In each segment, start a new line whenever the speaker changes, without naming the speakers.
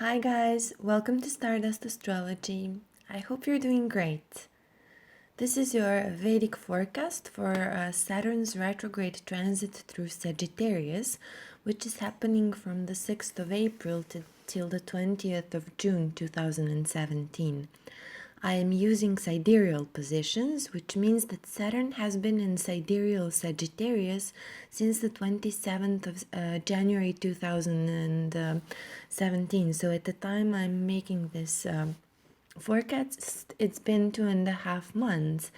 Hi guys, welcome to Stardust Astrology. I hope you're doing great. This is your Vedic forecast for Saturn's retrograde transit through Sagittarius, which is happening from the 6th of April till the 20th of June 2017. I am using sidereal positions, which means that Saturn has been in sidereal Sagittarius since the 27th of January 2017. So at the time I'm making this forecast, it's been 2.5 months,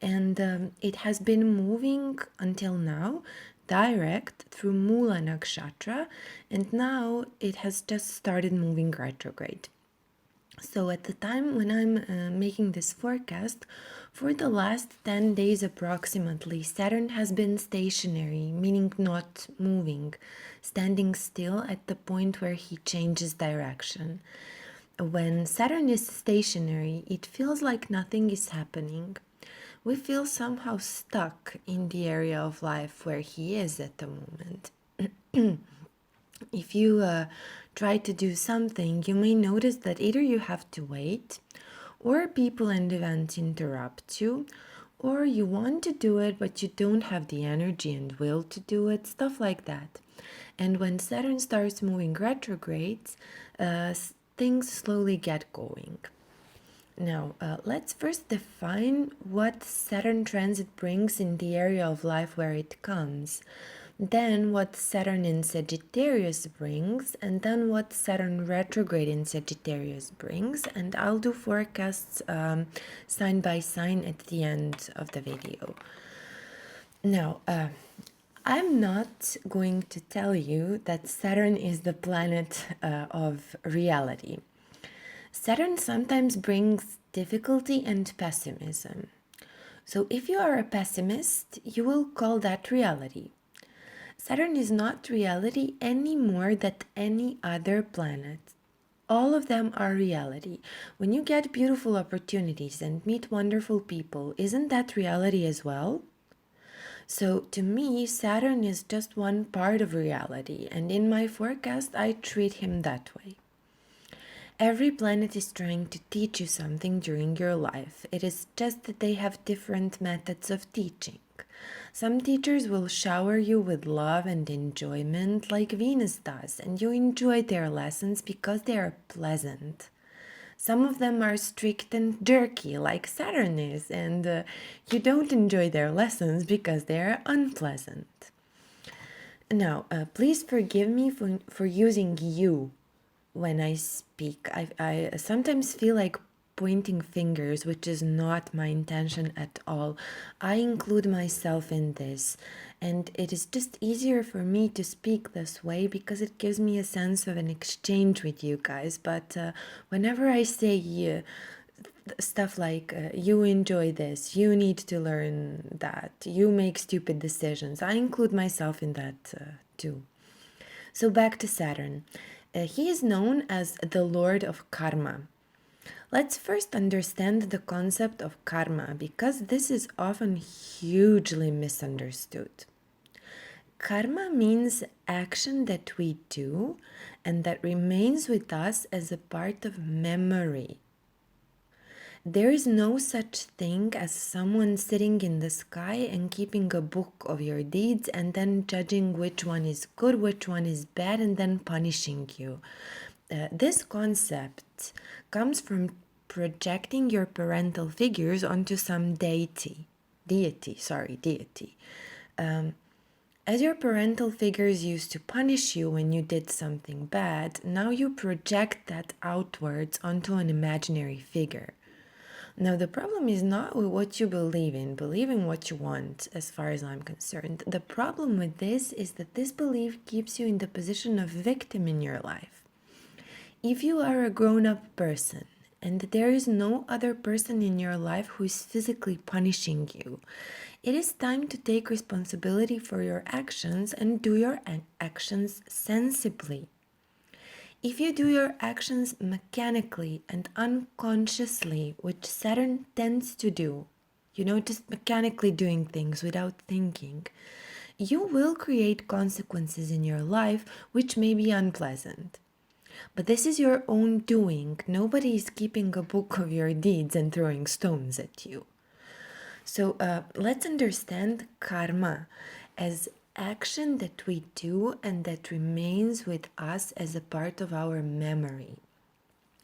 and it has been moving until now direct through Mula nakshatra, and now it has just started moving retrograde. So at the time when I'm making this forecast, for the last 10 days approximately, Saturn has been stationary, meaning not moving, standing still at the point where he changes direction. When Saturn is stationary, it feels like nothing is happening. We feel somehow stuck in the area of life where he is at the moment. If you try to do something, you may notice that either you have to wait, or people and events interrupt you, or you want to do it but you don't have the energy and will to do it, stuff like that. And when Saturn starts moving retrogrades, things slowly get going. Now, let's first define what Saturn transit brings in the area of life where it comes. Then what Saturn in Sagittarius brings, and then what Saturn retrograde in Sagittarius brings, and I'll do forecasts sign by sign at the end of the video. Now, I'm not going to tell you that Saturn is the planet of reality. Saturn sometimes brings difficulty and pessimism. So if you are a pessimist, you will call that reality. Saturn is not reality any more than any other planet. All of them are reality. When you get beautiful opportunities and meet wonderful people, isn't that reality as well? So to me, Saturn is just one part of reality, and in my forecast, I treat him that way. Every planet is trying to teach you something during your life. It is just that they have different methods of teaching. Some teachers will shower you with love and enjoyment like Venus does, and you enjoy their lessons because they are pleasant. Some of them are strict and jerky like Saturn is, and you don't enjoy their lessons because they are unpleasant. Now, please forgive me for using you when I speak. I sometimes feel like pointing fingers, which is not my intention at all. I include myself in this, and it is just easier for me to speak this way because it gives me a sense of an exchange with you guys. But whenever I say stuff like you enjoy this, you need to learn that, you make stupid decisions, I include myself in that too. So back to Saturn. He is known as the Lord of Karma. Let's first understand the concept of karma because this is often hugely misunderstood. Karma means action that we do and that remains with us as a part of memory. There is no such thing as someone sitting in the sky and keeping a book of your deeds and then judging which one is good, which one is bad, and then punishing you. This concept comes from projecting your parental figures onto some deity. As your parental figures used to punish you when you did something bad, now you project that outwards onto an imaginary figure. Now, the problem is not with what you believe in what you want, as far as I'm concerned. The problem with this is that this belief keeps you in the position of victim in your life. If you are a grown-up person and there is no other person in your life who is physically punishing you, it is time to take responsibility for your actions and do your actions sensibly. If you do your actions mechanically and unconsciously, which Saturn tends to do, just mechanically doing things without thinking, you will create consequences in your life which may be unpleasant. But this is your own doing. Nobody is keeping a book of your deeds and throwing stones at you. So let's understand karma as action that we do and that remains with us as a part of our memory.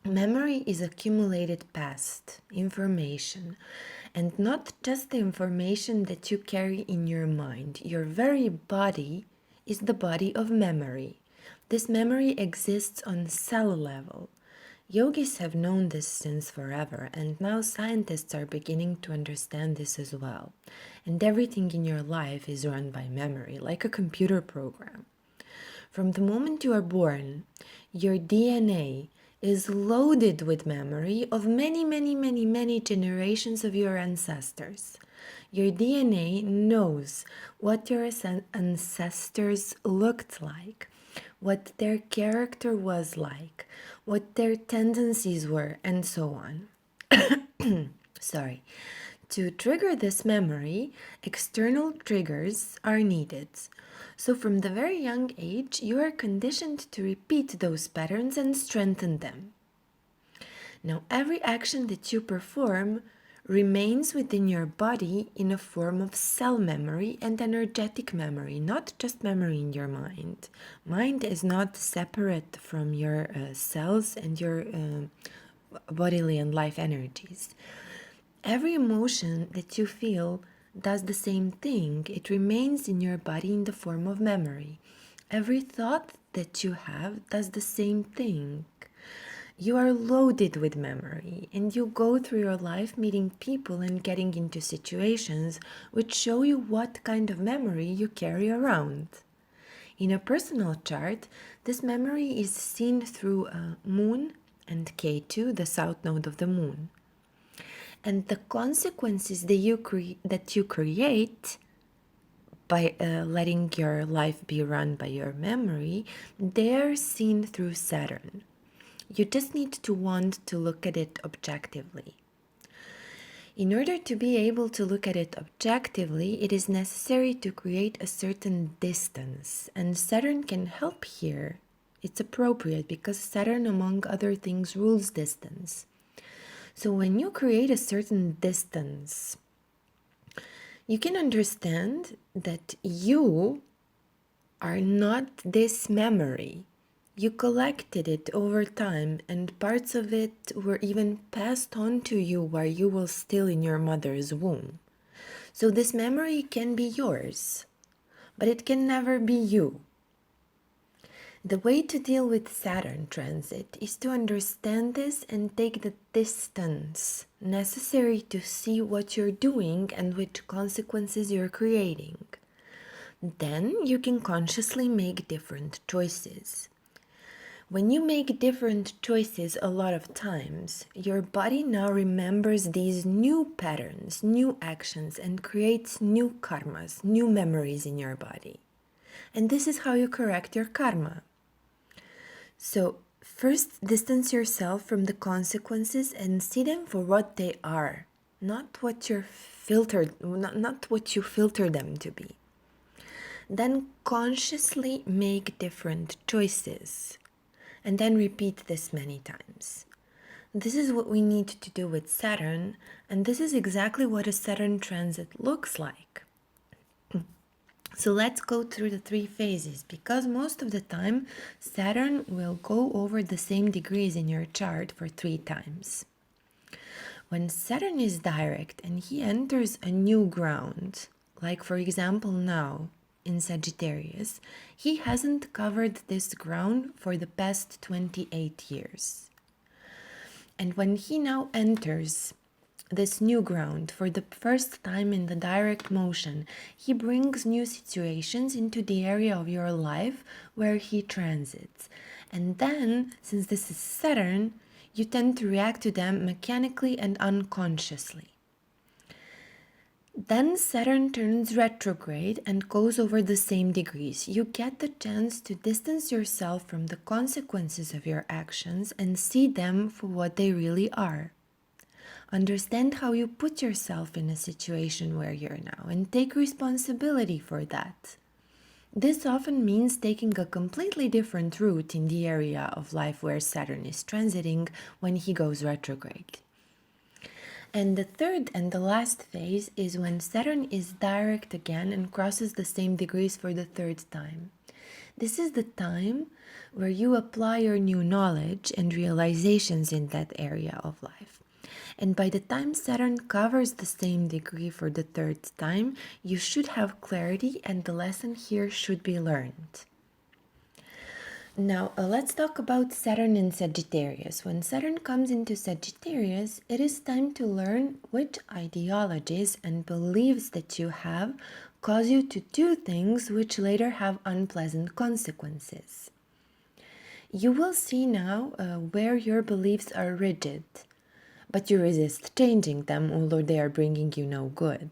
Memory is accumulated past information, and not just the information that you carry in your mind. Your very body is the body of memory. This memory exists on cell level. Yogis have known this since forever, and now scientists are beginning to understand this as well. And everything in your life is run by memory, like a computer program. From the moment you are born, your DNA is loaded with memory of many generations of your ancestors. Your DNA knows what your ancestors looked like, what their character was like, what their tendencies were, and so on. Sorry. To trigger this memory, external triggers are needed. So from the very young age, you are conditioned to repeat those patterns and strengthen them. Now, every action that you perform remains within your body in a form of cell memory and energetic memory, not just memory in your mind. Mind is not separate from your cells and your bodily and life energies. Every emotion that you feel does the same thing. It remains in your body in the form of memory. Every thought that you have does the same thing. You are loaded with memory, and you go through your life meeting people and getting into situations which show you what kind of memory you carry around. In a personal chart, this memory is seen through Moon and K2, the south node of the Moon. And the consequences that you create by letting your life be run by your memory, they're seen through Saturn. You just need to want to look at it objectively. In order to be able to look at it objectively, it is necessary to create a certain distance, and Saturn can help here. It's appropriate because Saturn, among other things, rules distance. So when you create a certain distance, you can understand that you are not this memory. You collected it over time, and parts of it were even passed on to you while you were still in your mother's womb. So this memory can be yours, but it can never be you. The way to deal with Saturn transit is to understand this and take the distance necessary to see what you're doing and which consequences you're creating. Then you can consciously make different choices. When you make different choices a lot of times, your body now remembers these new patterns, new actions, and creates new karmas, new memories in your body. And this is how you correct your karma. So first distance yourself from the consequences and see them for what they are, not what you filter them to be. Then consciously make different choices, and then repeat this many times. This is what we need to do with Saturn, and this is exactly what a Saturn transit looks like. So let's go through the 3 phases, because most of the time Saturn will go over the same degrees in your chart for 3 times. When Saturn is direct and he enters a new ground, like for example now in Sagittarius, he hasn't covered this ground for the past 28 years. And when he now enters this new ground for the first time in the direct motion, he brings new situations into the area of your life where he transits. And then, since this is Saturn, you tend to react to them mechanically and unconsciously. Then Saturn turns retrograde and goes over the same degrees. You get the chance to distance yourself from the consequences of your actions and see them for what they really are. Understand how you put yourself in a situation where you're now and take responsibility for that. This often means taking a completely different route in the area of life where Saturn is transiting when he goes retrograde. And the third and the last phase is when Saturn is direct again and crosses the same degrees for the third time. This is the time where you apply your new knowledge and realizations in that area of life. And by the time Saturn covers the same degree for the third time, you should have clarity and the lesson here should be learned. Now, let's talk about Saturn in Sagittarius. When Saturn comes into Sagittarius, it is time to learn which ideologies and beliefs that you have cause you to do things which later have unpleasant consequences. You will see now where your beliefs are rigid, but you resist changing them, although they are bringing you no good.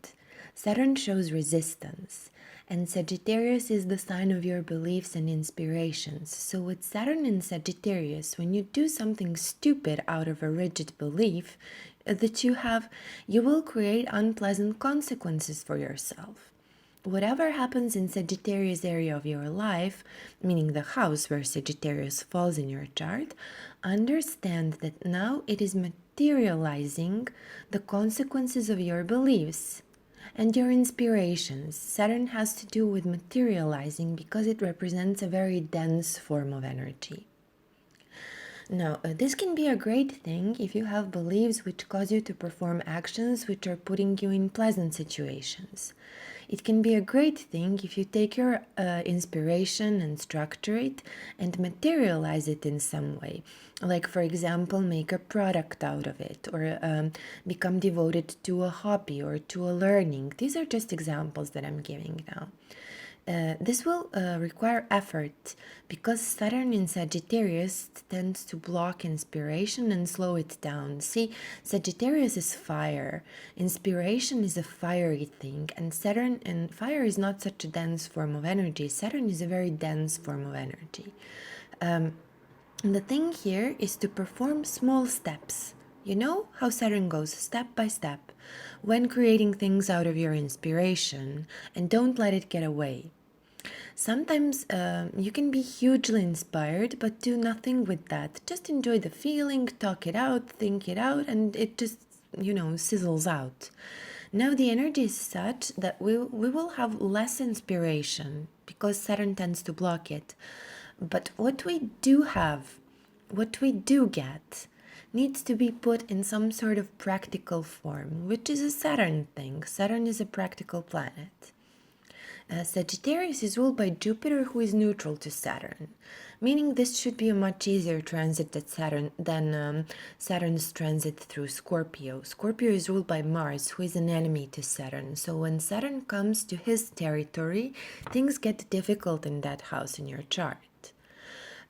Saturn shows resistance. And Sagittarius is the sign of your beliefs and inspirations. So with Saturn in Sagittarius, when you do something stupid out of a rigid belief that you have, you will create unpleasant consequences for yourself. Whatever happens in Sagittarius area of your life, meaning the house where Sagittarius falls in your chart, understand that now it is materializing the consequences of your beliefs and your inspirations. Saturn has to do with materializing because it represents a very dense form of energy. Now, this can be a great thing if you have beliefs which cause you to perform actions which are putting you in pleasant situations. It can be a great thing if you take your inspiration and structure it and materialize it in some way. Like, for example, make a product out of it or become devoted to a hobby or to a learning. These are just examples that I'm giving now. This will require effort because Saturn in Sagittarius tends to block inspiration and slow it down. See, Sagittarius is fire. Inspiration is a fiery thing, and Saturn and fire is not such a dense form of energy. Saturn is a very dense form of energy. And the thing here is to perform small steps. You know how Saturn goes step by step when creating things out of your inspiration, and don't let it get away. Sometimes you can be hugely inspired, but do nothing with that. Just enjoy the feeling, talk it out, think it out, and it just, sizzles out. Now the energy is such that we will have less inspiration because Saturn tends to block it. But what we do have, what we do get, needs to be put in some sort of practical form, which is a Saturn thing. Saturn is a practical planet. Sagittarius is ruled by Jupiter, who is neutral to Saturn, meaning this should be a much easier transit than Saturn's transit through Scorpio. Scorpio is ruled by Mars, who is an enemy to Saturn. So when Saturn comes to his territory, things get difficult in that house in your chart.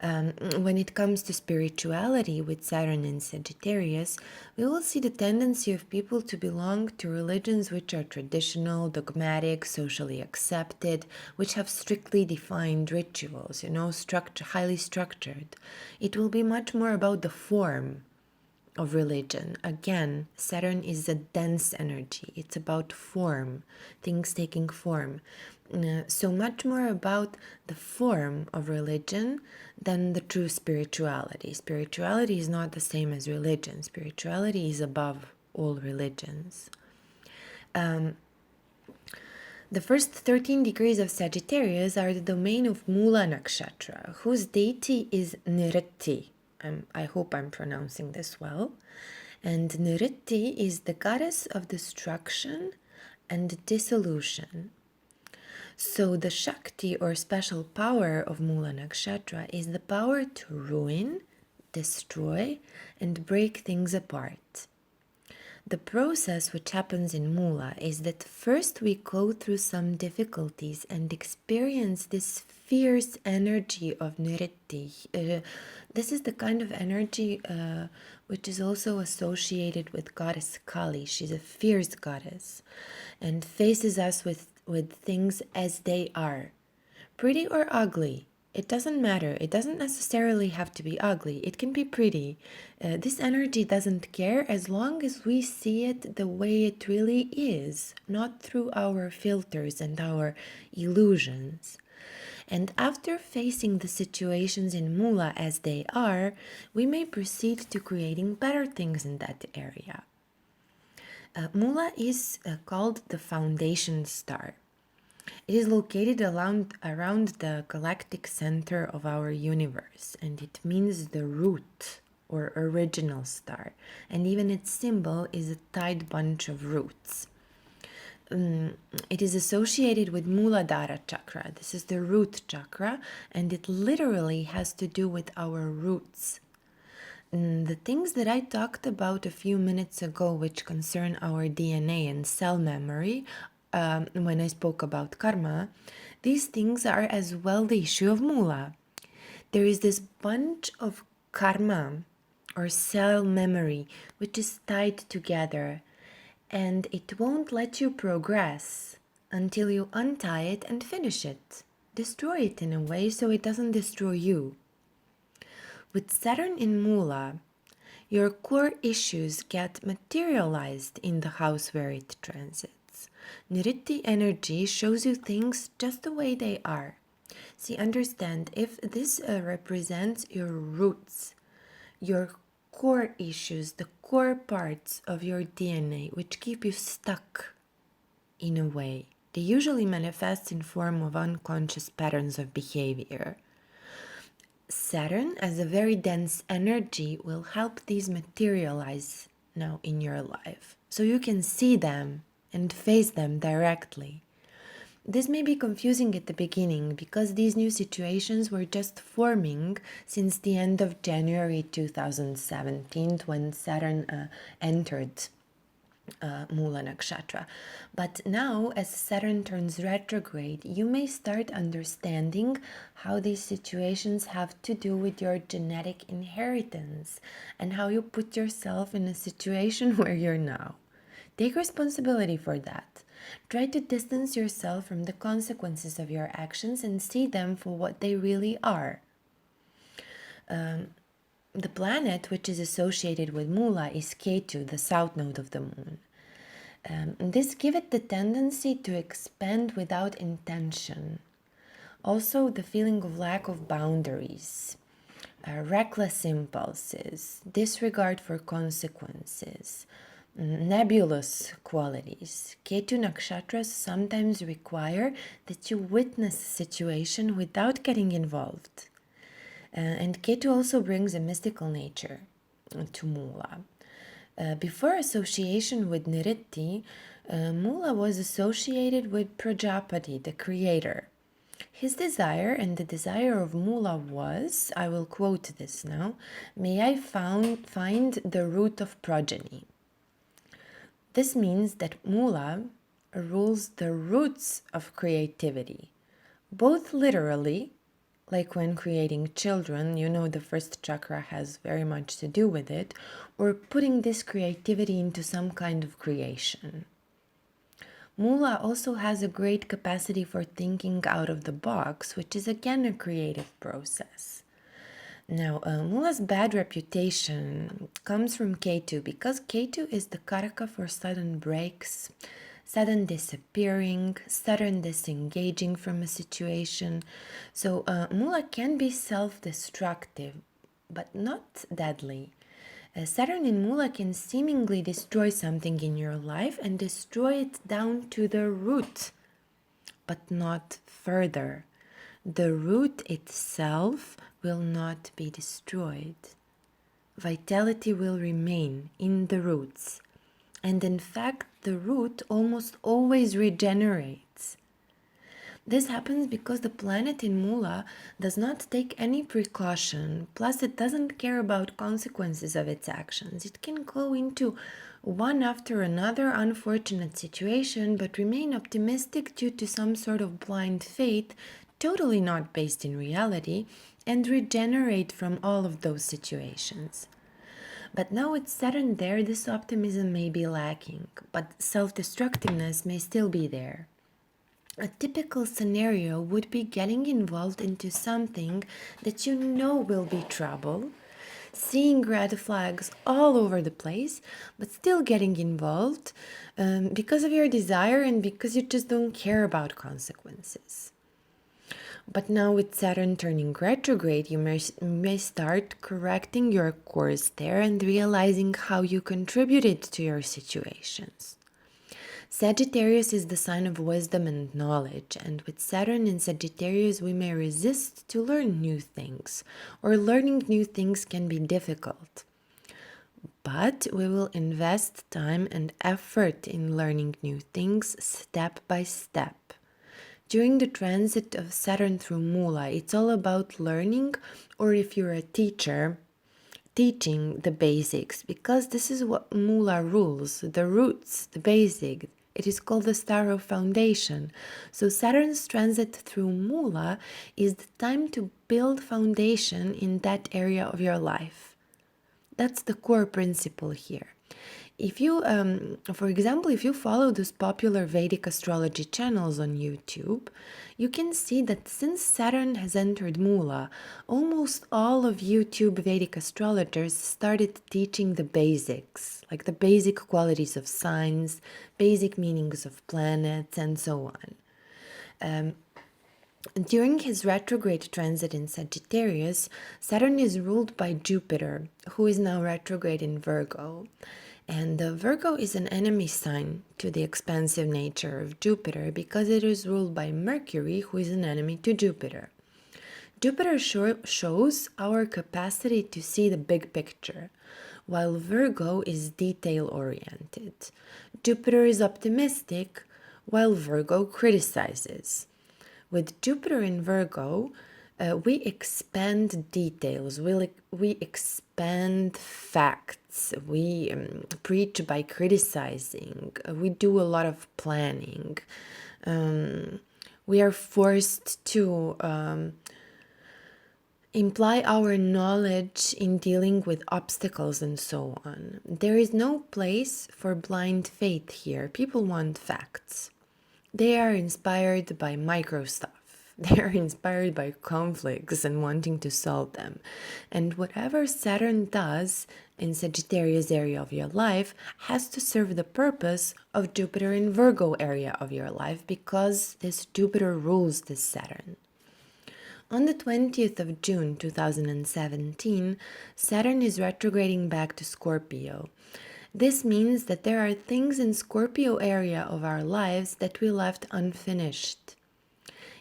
When it comes to spirituality with Saturn in Sagittarius, we will see the tendency of people to belong to religions which are traditional, dogmatic, socially accepted, which have strictly defined rituals, highly structured. It will be much more about the form of religion. Again, Saturn is a dense energy. It's about form, things taking form. So much more about the form of religion than the true spirituality. Spirituality is not the same as religion. Spirituality is above all religions. The first 13 degrees of Sagittarius are the domain of Mula nakshatra, whose deity is Nritti. I hope I'm pronouncing this well. And Nritti is the goddess of destruction and dissolution. So the Shakti or special power of Mula nakshatra is the power to ruin, destroy, and break things apart. The process which happens in Mula is that first we go through some difficulties and experience this fierce energy of Nritti. This is the kind of energy which is also associated with goddess Kali. She's a fierce goddess and faces us with things as they are. Pretty or ugly, it doesn't matter. It doesn't necessarily have to be ugly. It can be pretty. This energy doesn't care as long as we see it the way it really is, not through our filters and our illusions. And after facing the situations in Mula as they are, we may proceed to creating better things in that area. Mula is called the foundation star. It is located around the galactic center of our universe, and it means the root or original star. And even its symbol is a tied bunch of roots. It is associated with Muladhara chakra. This is the root chakra, and it literally has to do with our roots. The things that I talked about a few minutes ago, which concern our DNA and cell memory, when I spoke about karma, these things are as well the issue of Mula. There is this bunch of karma or cell memory which is tied together, and it won't let you progress until you untie it and finish it. Destroy it in a way so it doesn't destroy you. With Saturn in Mula, your core issues get materialized in the house where it transits. Nritti energy shows you things just the way they are. See, understand, if this represents your roots, your core issues, the core parts of your DNA which keep you stuck in a way, they usually manifest in form of unconscious patterns of behavior. Saturn, as a very dense energy, will help these materialize now in your life, so you can see them and face them directly. This may be confusing at the beginning because these new situations were just forming since the end of January 2017 when Saturn entered Mula nakshatra. But now, as Saturn turns retrograde, you may start understanding how these situations have to do with your genetic inheritance and how you put yourself in a situation where you're now. Take responsibility for that. Try to distance yourself from the consequences of your actions and see them for what they really are. The planet which is associated with Mula is Ketu, the south node of the moon. This gives it the tendency to expand without intention. Also, the feeling of lack of boundaries, reckless impulses, disregard for consequences, nebulous qualities. Ketu nakshatras sometimes require that you witness a situation without getting involved. And Ketu also brings a mystical nature to Mula. Before association with Nritti, Mula was associated with Prajapati, the creator. His desire and the desire of Mula was, I will quote this now, may I find the root of progeny. This means that Mula rules the roots of creativity, both literally, like when creating children, you know, the first chakra has very much to do with it, or putting this creativity into some kind of creation. Mula also has a great capacity for thinking out of the box, which is again a creative process. Now, Mula's bad reputation comes from Ketu because Ketu is the karaka for sudden breaks, sudden disappearing, sudden disengaging from a situation. So Mula can be self-destructive, but not deadly. Saturn in Mula can seemingly destroy something in your life and destroy it down to the root, but not further. The root itself will not be destroyed. Vitality will remain in the roots. And in fact, the root almost always regenerates. This happens because the planet in Mula does not take any precaution, plus it doesn't care about consequences of its actions. It can go into one after another unfortunate situation, but remain optimistic due to some sort of blind faith, totally not based in reality, and regenerate from all of those situations. But now with Saturn there, this optimism may be lacking, but self-destructiveness may still be there. A typical scenario would be getting involved into something that you know will be trouble, seeing red flags all over the place, but still getting involved because of your desire and because you just don't care about consequences. But now with Saturn turning retrograde, you may start correcting your course there and realizing how you contributed to your situations. Sagittarius is the sign of wisdom and knowledge, and with Saturn in Sagittarius, we may resist to learn new things, or learning new things can be difficult. But we will invest time and effort in learning new things step by step. During the transit of Saturn through Mula, it's all about learning, or if you're a teacher, teaching the basics, because this is what Mula rules, the roots, the basic. It is called the star of foundation. So Saturn's transit through Mula is the time to build foundation in that area of your life. That's the core principle here. If you, for example, if you follow those popular Vedic astrology channels on YouTube, you can see that since Saturn has entered Mula, almost all of YouTube Vedic astrologers started teaching the basics, like the basic qualities of signs, basic meanings of planets, and so on. During his retrograde transit in Sagittarius, Saturn is ruled by Jupiter, who is now retrograde in Virgo. And Virgo is an enemy sign to the expansive nature of Jupiter because it is ruled by Mercury, who is an enemy to Jupiter. Jupiter shows our capacity to see the big picture, while Virgo is detail-oriented. Jupiter is optimistic, while Virgo criticizes. With Jupiter in Virgo, we expand details, we expand facts, we preach by criticizing, we do a lot of planning. We are forced to imply our knowledge in dealing with obstacles and so on. There is no place for blind faith here. People want facts. They are inspired by micro stuff. They are inspired by conflicts and wanting to solve them. And whatever Saturn does in Sagittarius area of your life has to serve the purpose of Jupiter in Virgo area of your life, because this Jupiter rules this Saturn. On the 20th of June 2017, Saturn is retrograding back to Scorpio. This means that there are things in Scorpio area of our lives that we left unfinished.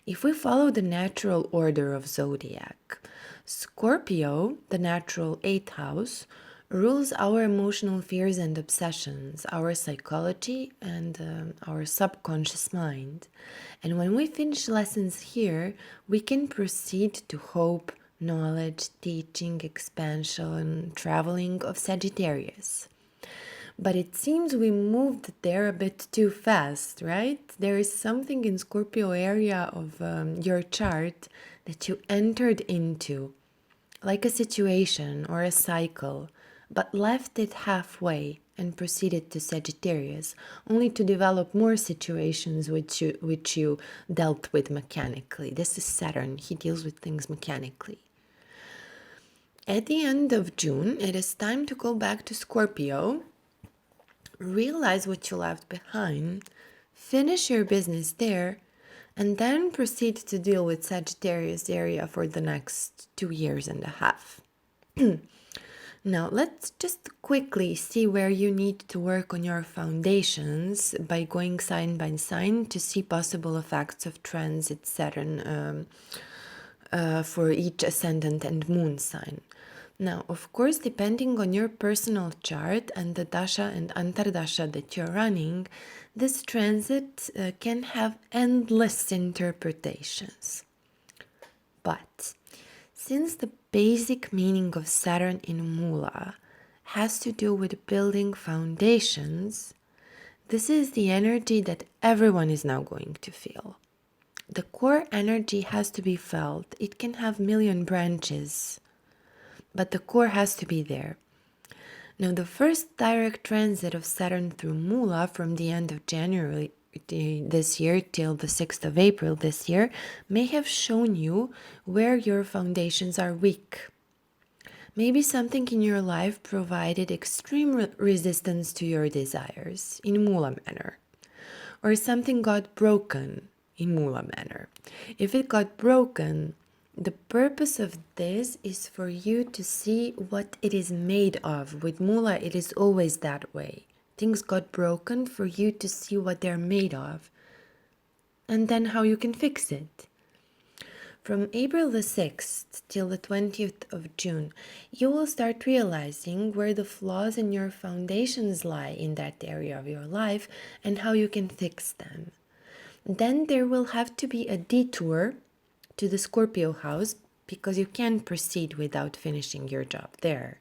If we follow the natural order of zodiac, Scorpio, the natural 8th house, rules our emotional fears and obsessions, our psychology, and our subconscious mind. And when we finish lessons here, we can proceed to hope, knowledge, teaching, expansion, traveling of Sagittarius. But it seems we moved there a bit too fast, right? There is something in Scorpio area of your chart that you entered into, like a situation or a cycle, but left it halfway and proceeded to Sagittarius, only to develop more situations which you dealt with mechanically. This is Saturn. He deals with things mechanically. At the end of June, it is time to go back to Scorpio, realize what you left behind, finish your business there, and then proceed to deal with Sagittarius area for the next 2.5 years. Now, let's just quickly see where you need to work on your foundations by going sign by sign to see possible effects of transit Saturn for each ascendant and moon sign. Now, of course, depending on your personal chart and the dasha and antardasha that you're running, this transit can have endless interpretations. But since the basic meaning of Saturn in Mula has to do with building foundations, this is the energy that everyone is now going to feel. The core energy has to be felt. It can have million branches, but the core has to be there. Now, the first direct transit of Saturn through Mula from the end of January this year till the 6th of April this year may have shown you where your foundations are weak. Maybe something in your life provided extreme resistance to your desires in Mula manner, or something got broken in Mula manner. If it got broken, the purpose of this is for you to see what it is made of. With Mula, it is always that way. Things got broken for you to see what they're made of and then how you can fix it. From April the 6th till the 20th of June, you will start realizing where the flaws in your foundations lie in that area of your life and how you can fix them. Then there will have to be a detour to the Scorpio house because you can't proceed without finishing your job there.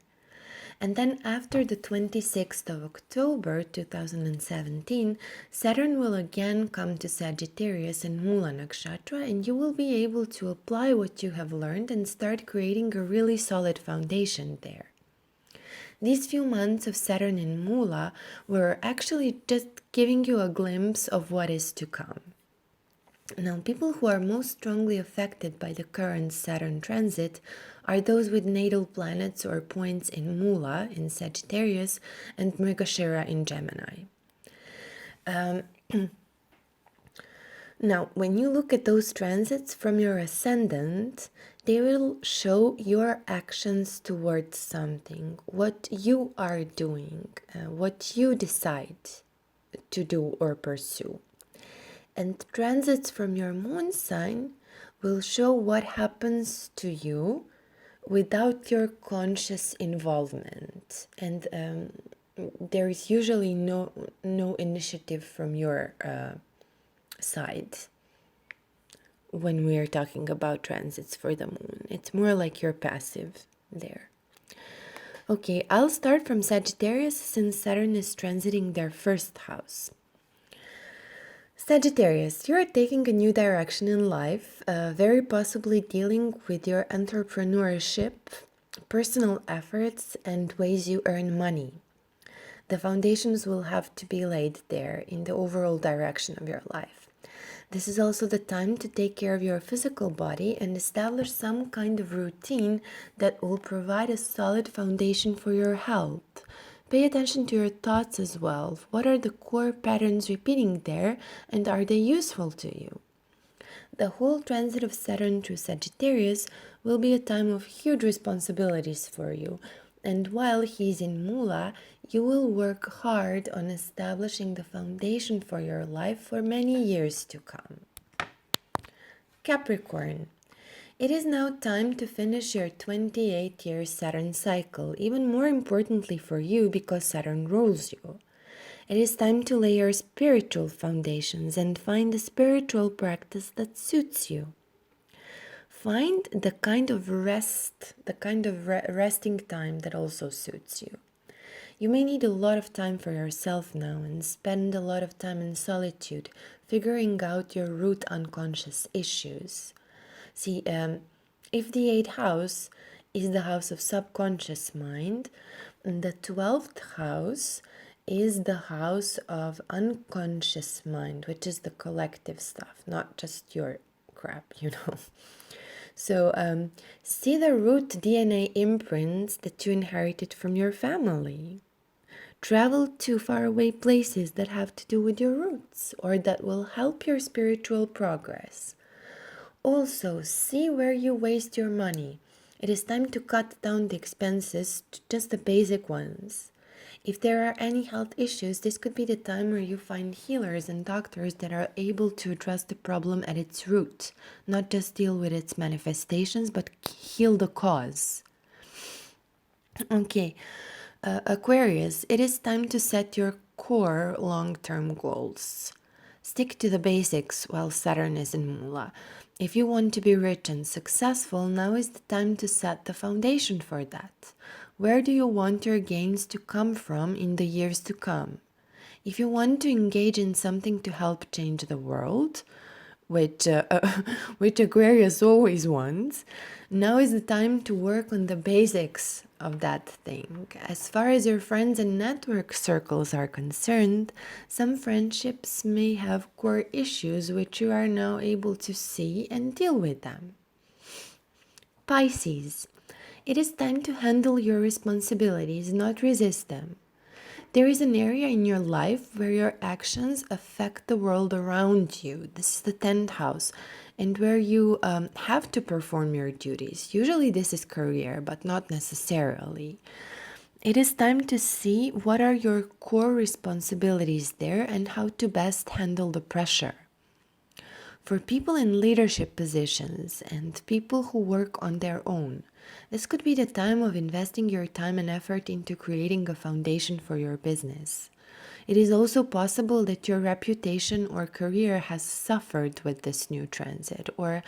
And then after the 26th of October 2017, Saturn will again come to Sagittarius and Mula nakshatra, and you will be able to apply what you have learned and start creating a really solid foundation there. These few months of Saturn in Mula were actually just giving you a glimpse of what is to come. Now, people who are most strongly affected by the current Saturn transit are those with natal planets or points in Mula, in Sagittarius, and Mrigashira in Gemini. Now, when you look at those transits from your ascendant, they will show your actions towards something, what you are doing, what you decide to do or pursue. And transits from your moon sign will show what happens to you without your conscious involvement. And there is usually no initiative from your side when we are talking about transits for the moon. It's more like you're passive there. Okay, I'll start from Sagittarius since Saturn is transiting their first house. Sagittarius, you are taking a new direction in life, very possibly dealing with your entrepreneurship, personal efforts, and ways you earn money. The foundations will have to be laid there in the overall direction of your life. This is also the time to take care of your physical body and establish some kind of routine that will provide a solid foundation for your health. Pay attention to your thoughts as well. What are the core patterns repeating there, and are they useful to you? The whole transit of Saturn through Sagittarius will be a time of huge responsibilities for you, and while he's in Mula, you will work hard on establishing the foundation for your life for many years to come. Capricorn. It is now time to finish your 28-year Saturn cycle, even more importantly for you because Saturn rules you. It is time to lay your spiritual foundations and find a spiritual practice that suits you. Find the kind of resting time that also suits you. You may need a lot of time for yourself now and spend a lot of time in solitude, figuring out your root unconscious issues. See, if the 8th house is the house of subconscious mind, the 12th house is the house of unconscious mind, which is the collective stuff, not just your crap, So see the root DNA imprints that you inherited from your family. Travel to faraway places that have to do with your roots or that will help your spiritual progress. Also, see where you waste your money. It is time to cut down the expenses to just the basic ones. If there are any health issues, this could be the time where you find healers and doctors that are able to address the problem at its root, not just deal with its manifestations, but heal the cause. Okay, Aquarius, it is time to set your core long-term goals. Stick to the basics while Saturn is in Mula. If you want to be rich and successful, now is the time to set the foundation for that. Where do you want your gains to come from in the years to come? If you want to engage in something to help change the world, which Aquarius always wants, now is the time to work on the basics of that thing. As far as your friends and network circles are concerned, some friendships may have core issues which you are now able to see and deal with them. Pisces, it is time to handle your responsibilities, not resist them. There is an area in your life where your actions affect the world around you. This is the 10th house, and where you have to perform your duties. Usually, this is career, but not necessarily. It is time to see what are your core responsibilities there and how to best handle the pressure. For people in leadership positions and people who work on their own, this could be the time of investing your time and effort into creating a foundation for your business. It is also possible that your reputation or career has suffered with this new transit or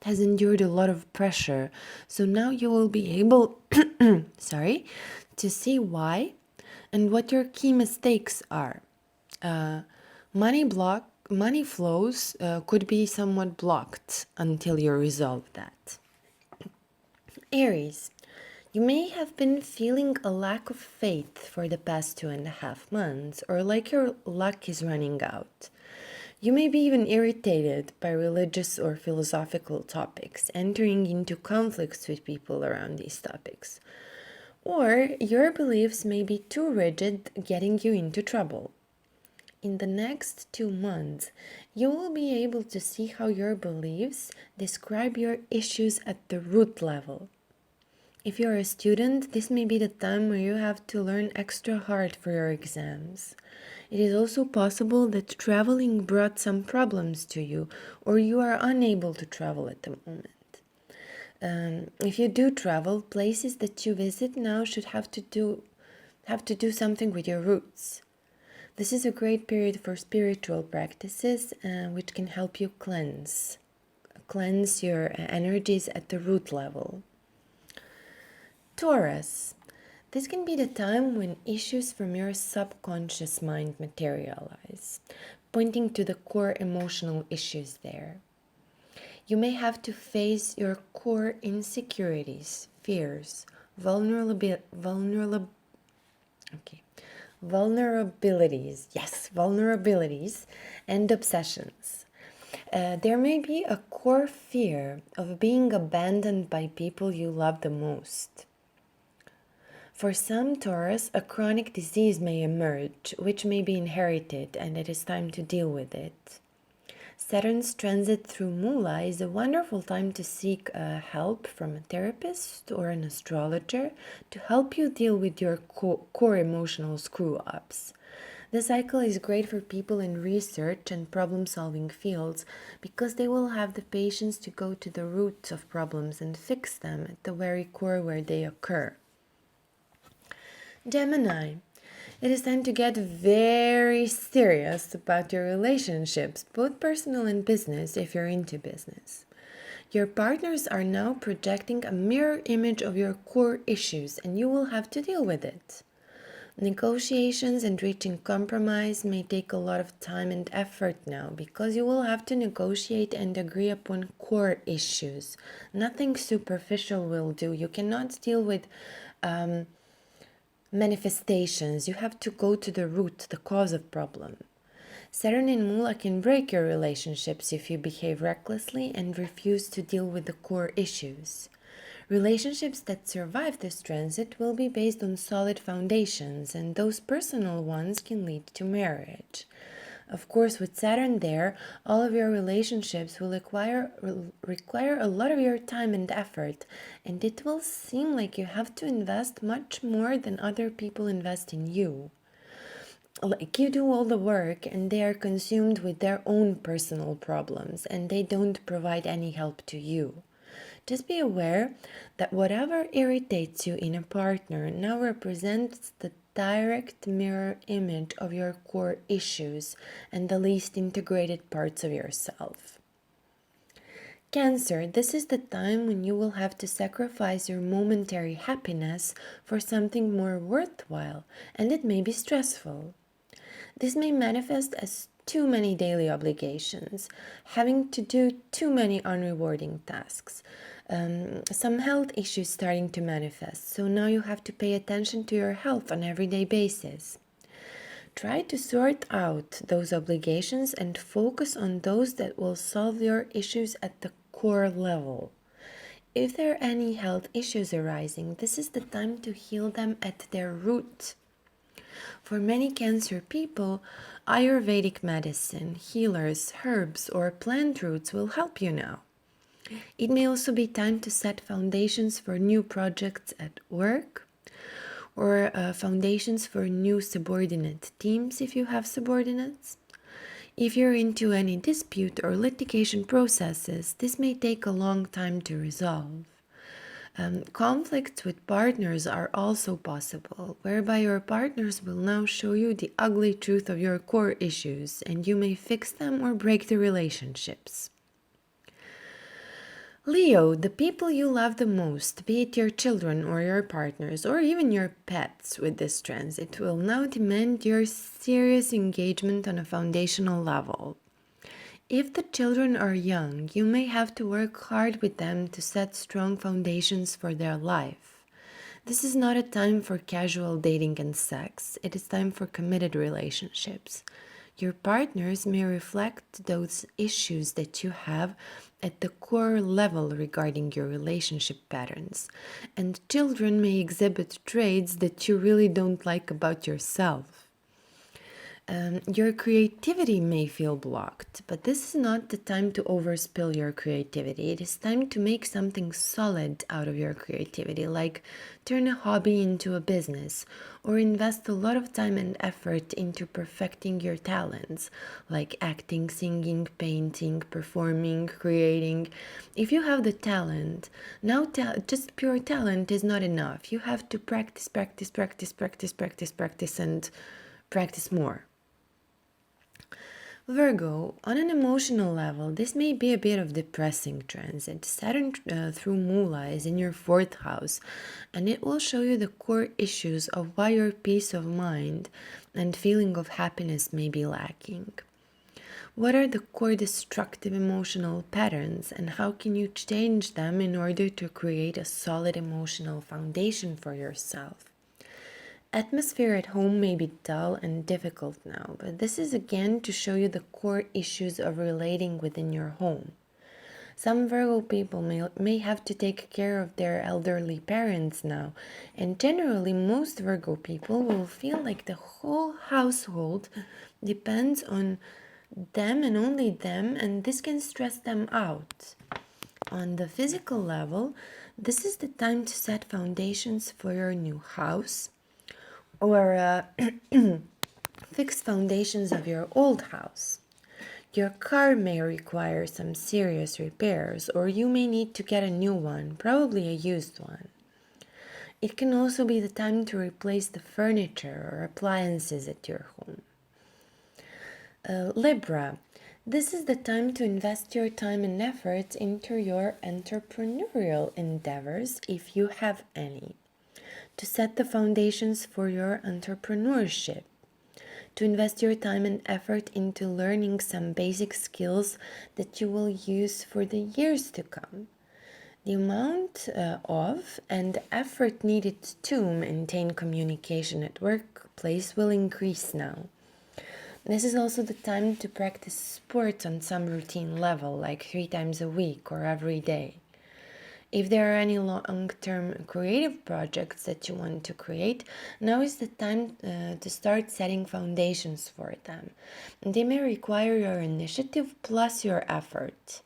has endured a lot of pressure. So now you will be able, to see why and what your key mistakes are. Money flows could be somewhat blocked until you resolve that. Aries, you may have been feeling a lack of faith for the past 2.5 months, or like your luck is running out. You may be even irritated by religious or philosophical topics, entering into conflicts with people around these topics. Or your beliefs may be too rigid, getting you into trouble. In the next 2 months, you will be able to see how your beliefs describe your issues at the root level. If you're a student, this may be the time where you have to learn extra hard for your exams. It is also possible that traveling brought some problems to you, or you are unable to travel at the moment. If you do travel, places that you visit now should have to do something with your roots. This is a great period for spiritual practices, which can help you cleanse your energies at the root level. Taurus, this can be the time when issues from your subconscious mind materialize, pointing to the core emotional issues there. You may have to face your core insecurities, fears, vulnerabilities, and obsessions. There may be a core fear of being abandoned by people you love the most. For some Taurus, a chronic disease may emerge, which may be inherited, and it is time to deal with it. Saturn's transit through Mula is a wonderful time to seek help from a therapist or an astrologer to help you deal with your core emotional screw-ups. The cycle is great for people in research and problem-solving fields because they will have the patience to go to the roots of problems and fix them at the very core where they occur. Gemini, it is time to get very serious about your relationships, both personal and business, if you're into business. Your partners are now projecting a mirror image of your core issues, and you will have to deal with it. Negotiations and reaching compromise may take a lot of time and effort now because you will have to negotiate and agree upon core issues. Nothing superficial will do. You cannot deal with manifestations. You have to go to the root, the cause of problem. Saturn in Mula can break your relationships if you behave recklessly and refuse to deal with the core issues. Relationships that survive this transit will be based on solid foundations, and those personal ones can lead to marriage. Of course, with Saturn there, all of your relationships will require a lot of your time and effort, and it will seem like you have to invest much more than other people invest in you. Like you do all the work and they are consumed with their own personal problems and they don't provide any help to you. Just be aware that whatever irritates you in a partner now represents the direct mirror image of your core issues and the least integrated parts of yourself. Cancer, this is the time when you will have to sacrifice your momentary happiness for something more worthwhile, and it may be stressful. This may manifest as too many daily obligations, having to do too many unrewarding tasks, some health issues starting to manifest, so now you have to pay attention to your health on an everyday basis. Try to sort out those obligations and focus on those that will solve your issues at the core level. If there are any health issues arising, this is the time to heal them at their root. For many Cancer people, Ayurvedic medicine, healers, herbs, or plant roots will help you now. It may also be time to set foundations for new projects at work, or foundations for new subordinate teams if you have subordinates. If you're into any dispute or litigation processes, this may take a long time to resolve. Conflicts with partners are also possible, whereby your partners will now show you the ugly truth of your core issues, and you may fix them or break the relationships. Leo, the people you love the most, be it your children or your partners or even your pets with this transit, will now demand your serious engagement on a foundational level. If the children are young, you may have to work hard with them to set strong foundations for their life. This is not a time for casual dating and sex, it is time for committed relationships. Your partners may reflect those issues that you have at the core level regarding your relationship patterns, and children may exhibit traits that you really don't like about yourself. Your creativity may feel blocked, but this is not the time to overspill your creativity. It is time to make something solid out of your creativity, like turn a hobby into a business, or invest a lot of time and effort into perfecting your talents, like acting, singing, painting, performing, creating. If you have the talent, now just pure talent is not enough. You have to practice, practice, practice, practice, practice, practice, and practice more. Virgo, on an emotional level, this may be a bit of depressing transit. Saturn through Mula is in your 4th house, and it will show you the core issues of why your peace of mind and feeling of happiness may be lacking. What are the core destructive emotional patterns, and how can you change them in order to create a solid emotional foundation for yourself? Atmosphere at home may be dull and difficult now, but this is again to show you the core issues of relating within your home. Some Virgo people may have to take care of their elderly parents now, and generally most Virgo people will feel like the whole household depends on them and only them, and this can stress them out. On the physical level, this is the time to set foundations for your new house, or fix foundations of your old house. Your car may require some serious repairs, or you may need to get a new one, probably a used one. It can also be the time to replace the furniture or appliances at your home. Libra, this is the time to invest your time and efforts into your entrepreneurial endeavors if you have any, to set the foundations for your entrepreneurship, to invest your time and effort into learning some basic skills that you will use for the years to come. The amount of and effort needed to maintain communication at workplace will increase now. This is also the time to practice sports on some routine level, like 3 times a week or every day. If there are any long-term creative projects that you want to create, now is the time to start setting foundations for them. They may require your initiative plus your effort.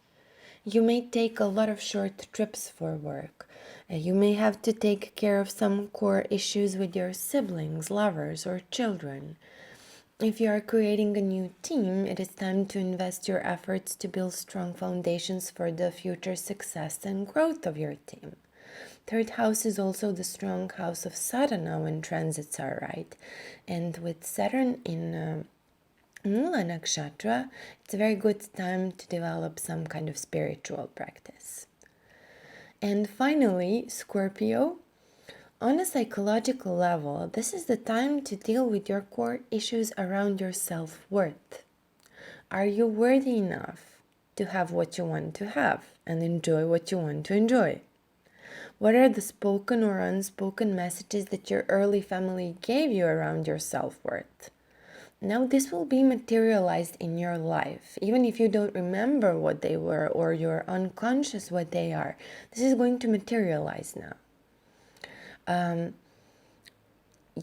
You may take a lot of short trips for work. You may have to take care of some core issues with your siblings, lovers, or children. If you are creating a new team, it is time to invest your efforts to build strong foundations for the future success and growth of your team. 3rd house is also the strong house of sadhana when transits are right. And with Saturn in Mula nakshatra, it's a very good time to develop some kind of spiritual practice. And finally, Scorpio. On a psychological level, this is the time to deal with your core issues around your self-worth. Are you worthy enough to have what you want to have and enjoy what you want to enjoy? What are the spoken or unspoken messages that your early family gave you around your self-worth? Now this will be materialized in your life, even if you don't remember what they were or you're unconscious what they are. This is going to materialize now.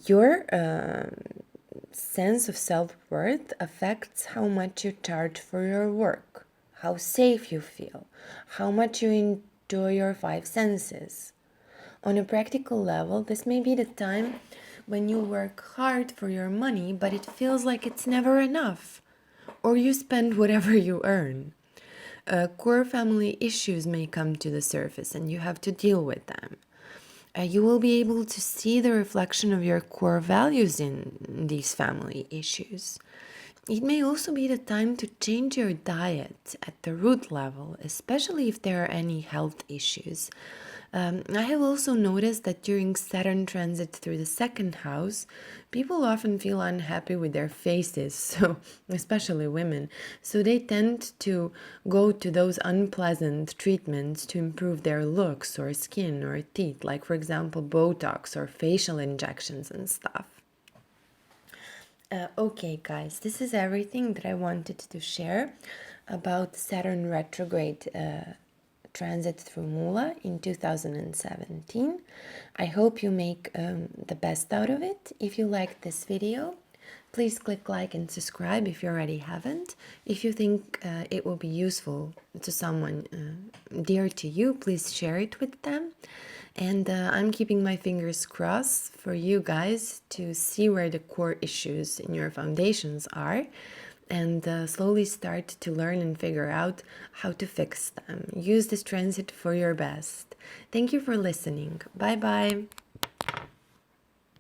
Your sense of self-worth affects how much you charge for your work, how safe you feel, how much you enjoy your five senses. On a practical level, this may be the time when you work hard for your money, but it feels like it's never enough, or you spend whatever you earn. Core family issues may come to the surface and you have to deal with them. You will be able to see the reflection of your core values in these family issues. It may also be the time to change your diet at the root level, especially if there are any health issues. I have also noticed that during Saturn transit through the second house, people often feel unhappy with their faces, so especially women. So they tend to go to those unpleasant treatments to improve their looks or skin or teeth, like for example Botox or facial injections and stuff. Okay, guys, this is everything that I wanted to share about Saturn retrograde transit through Mula in 2017. I hope you make the best out of it. If you liked this video, please click like and subscribe if you already haven't. If you think it will be useful to someone dear to you, please share it with them. And I'm keeping my fingers crossed for you guys to see where the core issues in your foundations are and slowly start to learn and figure out how to fix them. Use this transit for your best. Thank you for listening. Bye bye.